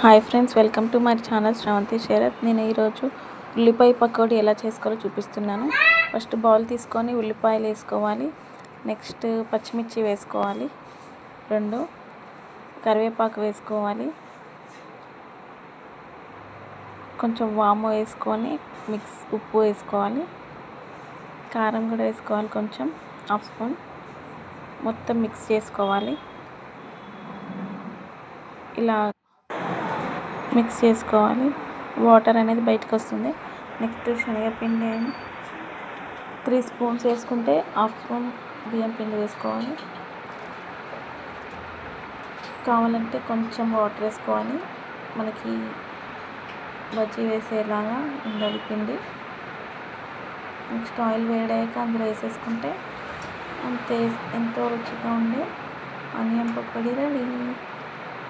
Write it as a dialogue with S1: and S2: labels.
S1: Hi friends, welcome to my channel Sravanthi Sarath. నేను ఈరోజు ఉల్లిపాయ పకోడీ ఎలా చేసుకోవాలో చూపిస్తున్నాను. ఫస్ట్ బౌల్ తీసుకొని ఉల్లిపాయలు వేసుకోవాలి. నెక్స్ట్ పచ్చిమిర్చి వేసుకోవాలి, 2 కరివేపాకు వేసుకోవాలి, కొంచెం వాము వేసుకొని ఉప్పు వేసుకోవాలి, కారం కూడా వేసుకోవాలి, కొంచెం హాఫ్ స్పూన్. మొత్తం మిక్స్ చేసుకోవాలి. ఇలా మిక్స్ చేసుకోవాలి. వాటర్ అనేది బయటకు వస్తుంది. నెక్స్ట్ శనగపిండి 3 స్పూన్స్ వేసుకుంటే హాఫ్ స్పూన్ బియ్యం పిండి వేసుకోవాలి. కావాలంటే కొంచెం వాటర్ వేసుకోవాలి. మనకి బజ్జీ వేసేలాగా ఉండాలి పిండి. నెక్స్ట్ ఆయిల్ వేడాక అందులో వేసేసుకుంటే అంతే, ఎంతో రుచిగా ఉండే ఆనియన్ పకోడీ రెడీ.